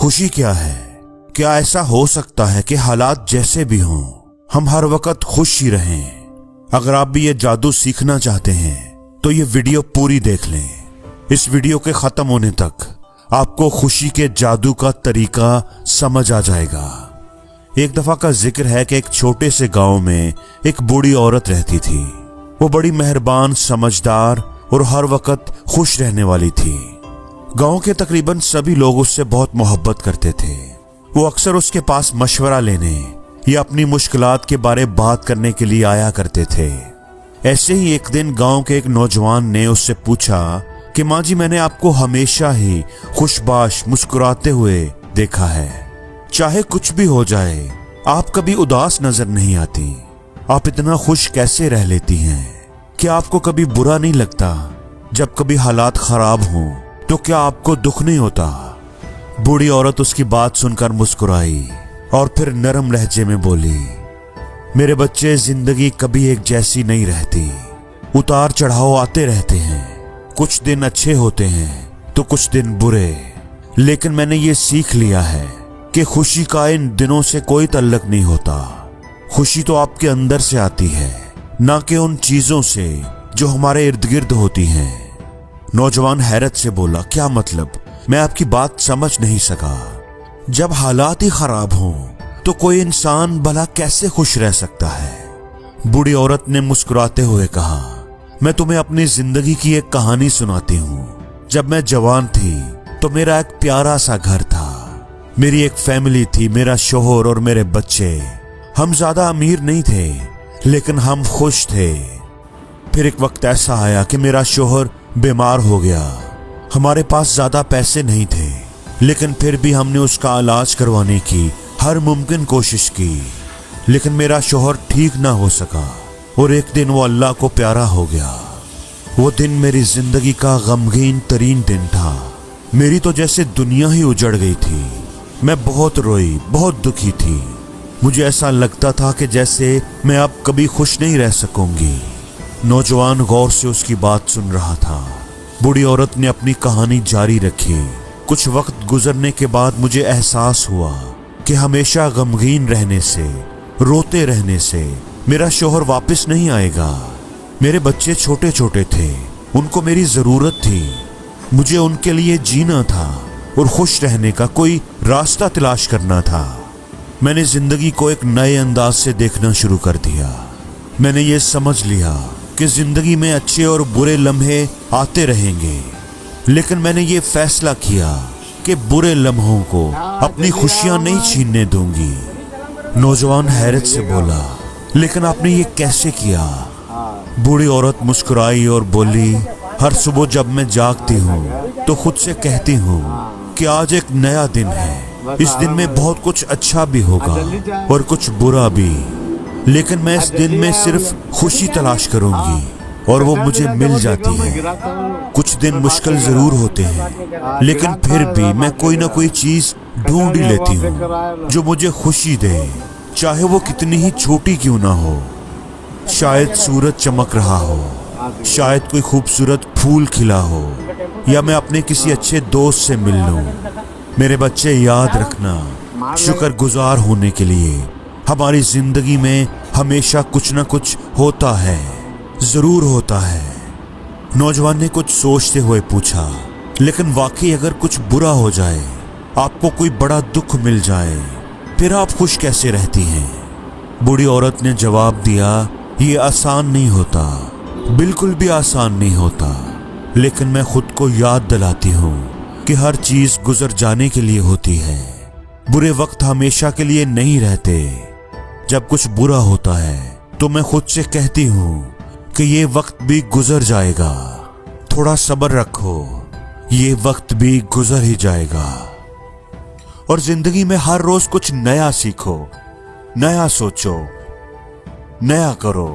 خوشی क्या है? क्या ऐसा हो सकता है कि हालात जैसे भी हों हम हर वक्त खुश ही रहें? अगर आप भी ये जादू सीखना चाहते हैं तो ये वीडियो पूरी देख लें। इस वीडियो के खत्म होने तक आपको खुशी के जादू का तरीका समझ आ जाएगा। एक दफा का जिक्र है कि एक छोटे से गांव में एक बूढ़ी औरत रहती थी। वो बड़ी मेहरबान, समझदार और हर वक्त खुश रहने वाली थी। गांव के तकरीबन सभी लोग उससे बहुत मोहब्बत करते थे। वो अक्सर उसके पास मशवरा लेने या अपनी मुश्किलात के बारे बात करने के लिए आया करते थे। ऐसे ही एक दिन गांव के एक नौजवान ने उससे पूछा कि माँ जी, मैंने आपको हमेशा ही खुशबाश मुस्कुराते हुए देखा है। चाहे कुछ भी हो जाए आप कभी उदास नजर नहीं आती। आप इतना खुश कैसे रह लेती हैं? क्या आपको कभी बुरा नहीं लगता? जब कभी हालात खराब हों तो क्या आपको दुख नहीं होता? बूढ़ी औरत उसकी बात सुनकर मुस्कुराई और फिर नरम लहजे में बोली, मेरे बच्चे, जिंदगी कभी एक जैसी नहीं रहती। उतार चढ़ाव आते रहते हैं। कुछ दिन अच्छे होते हैं तो कुछ दिन बुरे। लेकिन मैंने ये सीख लिया है कि खुशी का इन दिनों से कोई ताल्लुक नहीं होता। खुशी तो आपके अंदर से आती है, ना कि उन चीजों से जो हमारे इर्द गिर्द होती हैं। नौजवान हैरत से बोला, क्या मतलब? मैं आपकी बात समझ नहीं सका। जब हालात ही खराब हों तो कोई इंसान भला कैसे खुश रह सकता है? बूढ़ी औरत ने मुस्कुराते हुए कहा, मैं तुम्हें अपनी जिंदगी की एक कहानी सुनाती हूँ। जब मैं जवान थी तो मेरा एक प्यारा सा घर था। मेरी एक फैमिली थी, मेरा शोहर और मेरे बच्चे। हम ज्यादा अमीर नहीं थे लेकिन हम खुश थे। फिर एक वक्त ऐसा आया कि मेरा शोहर बीमार हो गया। हमारे पास ज्यादा पैसे नहीं थे लेकिन फिर भी हमने उसका इलाज करवाने की हर मुमकिन कोशिश की, लेकिन मेरा शोहर ठीक ना हो सका और एक दिन वो अल्लाह को प्यारा हो गया। वो दिन मेरी जिंदगी का गमगीन तरीन दिन था। मेरी तो जैसे दुनिया ही उजड़ गई थी। मैं बहुत रोई, बहुत दुखी थी। मुझे ऐसा लगता था कि जैसे मैं अब कभी खुश नहीं रह सकूंगी। नौजवान गौर से उसकी बात सुन रहा था। बूढ़ी औरत ने अपनी कहानी जारी रखी। कुछ वक्त गुजरने के बाद मुझे एहसास हुआ कि हमेशा गमगीन रहने से, रोते रहने से मेरा शोहर वापस नहीं आएगा। मेरे बच्चे छोटे छोटे थे, उनको मेरी जरूरत थी। मुझे उनके लिए जीना था और खुश रहने का कोई रास्ता तलाश करना था। मैंने जिंदगी को एक नए अंदाज से देखना शुरू कर दिया। मैंने ये समझ लिया कि जिंदगी में अच्छे और बुरे लम्हे आते रहेंगे, लेकिन मैंने ये फैसला किया कि बुरे लम्हों को अपनी खुशियां नहीं छीनने दूंगी। नौजवान हैरत से बोला, लेकिन आपने ये कैसे किया? बूढ़ी औरत मुस्कुराई और बोली, हर सुबह जब मैं जागती हूँ तो खुद से कहती हूँ कि आज एक नया दिन है। इस दिन में बहुत कुछ अच्छा भी होगा और कुछ बुरा भी, लेकिन मैं इस दिन में सिर्फ खुशी तलाश करूंगी और वो मुझे मिल जाती है। कुछ दिन मुश्किल जरूर होते हैं लेकिन फिर भी मैं कोई ना कोई चीज ढूंढ ही लेती हूँ जो मुझे खुशी दे, चाहे वो कितनी ही छोटी क्यों ना हो। शायद सूरज चमक रहा हो, शायद कोई खूबसूरत फूल खिला हो, या मैं अपने किसी अच्छे दोस्त से मिल लूं। मेरे बच्चे, याद रखना, शुक्रगुजार होने के लिए हमारी जिंदगी में हमेशा कुछ ना कुछ होता है, जरूर होता है। नौजवान ने कुछ सोचते हुए पूछा, लेकिन वाकई अगर कुछ बुरा हो जाए, आपको कोई बड़ा दुख मिल जाए, फिर आप खुश कैसे रहती हैं? बूढ़ी औरत ने जवाब दिया, ये आसान नहीं होता, बिल्कुल भी आसान नहीं होता, लेकिन मैं खुद को याद दिलाती हूँ कि हर चीज गुजर जाने के लिए होती है। बुरे वक्त हमेशा के लिए नहीं रहते। जब कुछ बुरा होता है तो मैं खुद से कहती हूँ कि ये वक्त भी गुजर जाएगा, थोड़ा सब्र रखो, ये वक्त भी गुजर ही जाएगा। और जिंदगी में हर रोज कुछ नया सीखो, नया सोचो, नया करो।